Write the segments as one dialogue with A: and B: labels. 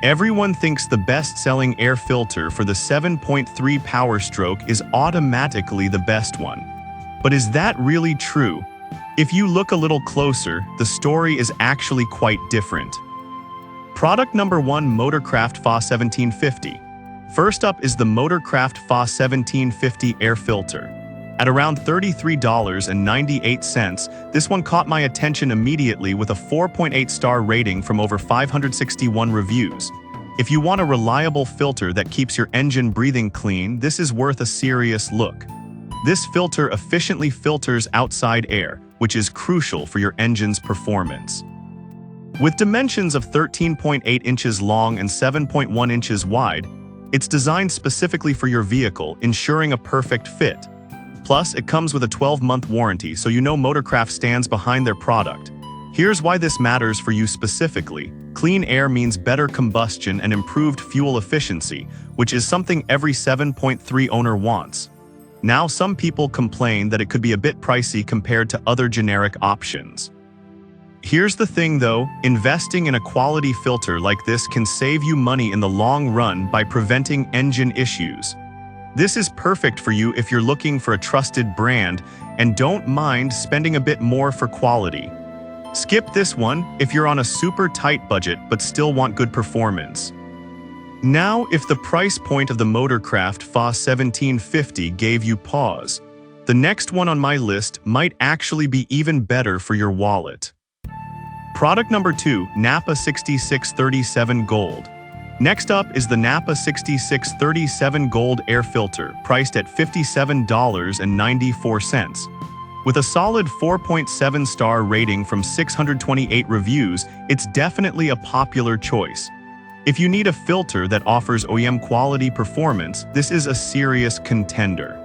A: Everyone thinks the best-selling air filter for the 7.3 Powerstroke is automatically the best one. But is that really true? If you look a little closer, the story is actually quite different. Product number 1, Motorcraft FA1750. First up is the Motorcraft FA1750 air filter. At around $33.98, this one caught my attention immediately with a 4.8-star rating from over 561 reviews. If you want a reliable filter that keeps your engine breathing clean, this is worth a serious look. This filter efficiently filters outside air, which is crucial for your engine's performance. With dimensions of 13.8 inches long and 7.1 inches wide, it's designed specifically for your vehicle, ensuring a perfect fit. Plus, it comes with a 12-month warranty, so you know Motorcraft stands behind their product. Here's why this matters for you specifically. Clean air means better combustion and improved fuel efficiency, which is something every 7.3 owner wants. Now, some people complain that it could be a bit pricey compared to other generic options. Here's the thing though, investing in a quality filter like this can save you money in the long run by preventing engine issues. This is perfect for you if you're looking for a trusted brand and don't mind spending a bit more for quality. Skip this one if you're on a super tight budget but still want good performance. Now, if the price point of the Motorcraft FA1750 gave you pause, the next one on my list might actually be even better for your wallet. Product number 2, Napa 6637 Gold. Next up is the Napa 6637 Gold air filter, priced at $57.94. With a solid 4.7-star rating from 628 reviews, it's definitely a popular choice. If you need a filter that offers OEM-quality performance, this is a serious contender.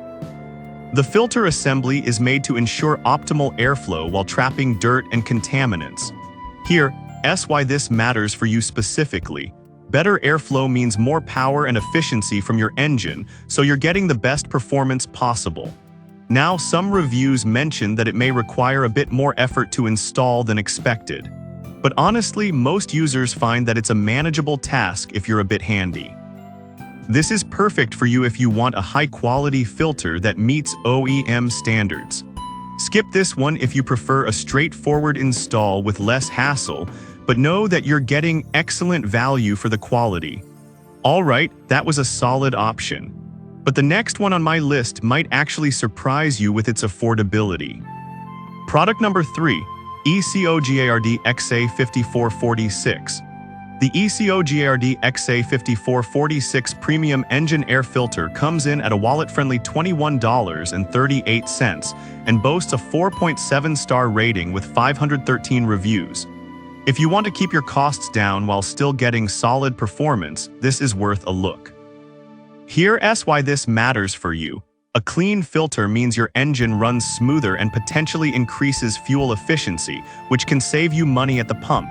A: The filter assembly is made to ensure optimal airflow while trapping dirt and contaminants. Here's why this matters for you specifically. Better airflow means more power and efficiency from your engine, so you're getting the best performance possible. Now, some reviews mention that it may require a bit more effort to install than expected. But honestly, most users find that it's a manageable task if you're a bit handy. This is perfect for you if you want a high-quality filter that meets OEM standards. Skip this one if you prefer a straightforward install with less hassle, but know that you're getting excellent value for the quality. Alright, that was a solid option. But the next one on my list might actually surprise you with its affordability. Product number 3, EcoGard XA5446. The EcoGard XA5446 Premium Engine Air Filter comes in at a wallet-friendly $21.38 and boasts a 4.7-star rating with 513 reviews. If you want to keep your costs down while still getting solid performance, this is worth a look. Here's why this matters for you. A clean filter means your engine runs smoother and potentially increases fuel efficiency, which can save you money at the pump.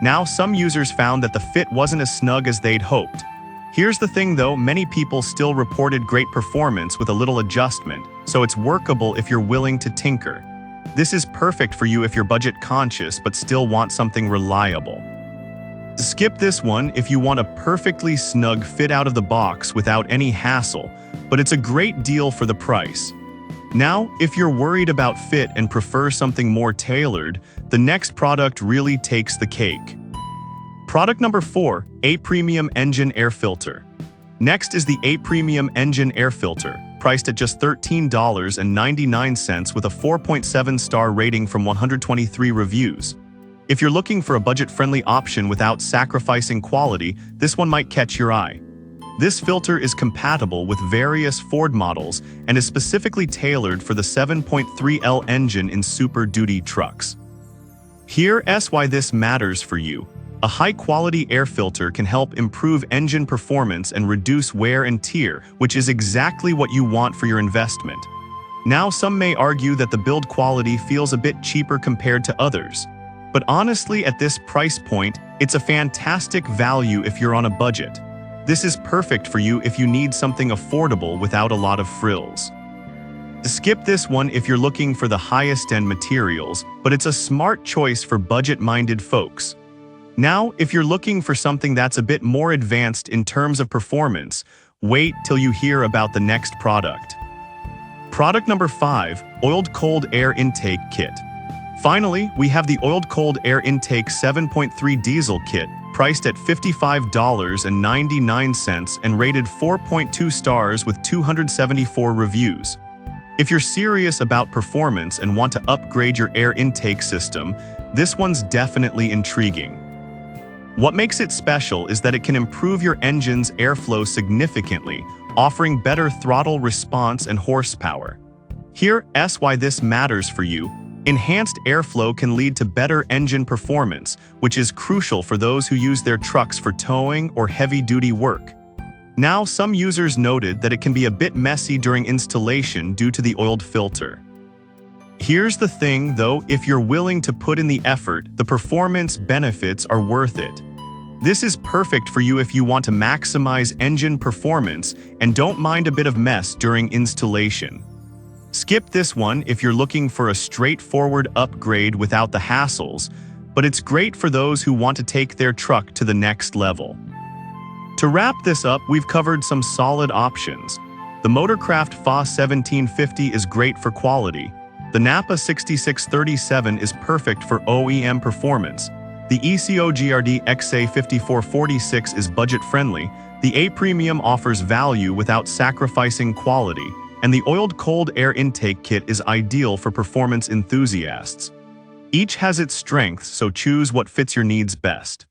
A: Now, some users found that the fit wasn't as snug as they'd hoped. Here's the thing though, many people still reported great performance with a little adjustment, so it's workable if you're willing to tinker. This is perfect for you if you're budget conscious but still want something reliable. Skip this one if you want a perfectly snug fit out of the box without any hassle, but it's a great deal for the price. Now, if you're worried about fit and prefer something more tailored, the next product really takes the cake. Product number 4, A Premium Engine Air Filter. Next is the A Premium Engine Air Filter, priced at just $13.99 with a 4.7-star rating from 123 reviews. If you're looking for a budget-friendly option without sacrificing quality, this one might catch your eye. This filter is compatible with various Ford models and is specifically tailored for the 7.3L engine in Super Duty trucks. Here's why this matters for you. A high-quality air filter can help improve engine performance and reduce wear and tear, which is exactly what you want for your investment. Now, some may argue that the build quality feels a bit cheaper compared to others. But honestly, at this price point, it's a fantastic value if you're on a budget. This is perfect for you if you need something affordable without a lot of frills. Skip this one if you're looking for the highest-end materials, but it's a smart choice for budget-minded folks. Now, if you're looking for something that's a bit more advanced in terms of performance, wait till you hear about the next product. Product number 5, Oiled Cold Air Intake Kit. Finally, we have the Oiled Cold Air Intake 7.3 Diesel Kit, priced at $55.99 and rated 4.2 stars with 274 reviews. If you're serious about performance and want to upgrade your air intake system, this one's definitely intriguing. What makes it special is that it can improve your engine's airflow significantly, offering better throttle response and horsepower. Here's why this matters for you. Enhanced airflow can lead to better engine performance, which is crucial for those who use their trucks for towing or heavy-duty work. Now, some users noted that it can be a bit messy during installation due to the oiled filter. Here's the thing, though, if you're willing to put in the effort, the performance benefits are worth it. This is perfect for you if you want to maximize engine performance and don't mind a bit of mess during installation. Skip this one if you're looking for a straightforward upgrade without the hassles, but it's great for those who want to take their truck to the next level. To wrap this up, we've covered some solid options. The Motorcraft FA 1750 is great for quality. The Napa 6637 is perfect for OEM performance. The EcoGrd XA 5446 is budget-friendly. The A Premium offers value without sacrificing quality. And the Oiled Cold Air Intake Kit is ideal for performance enthusiasts. Each has its strengths, so choose what fits your needs best.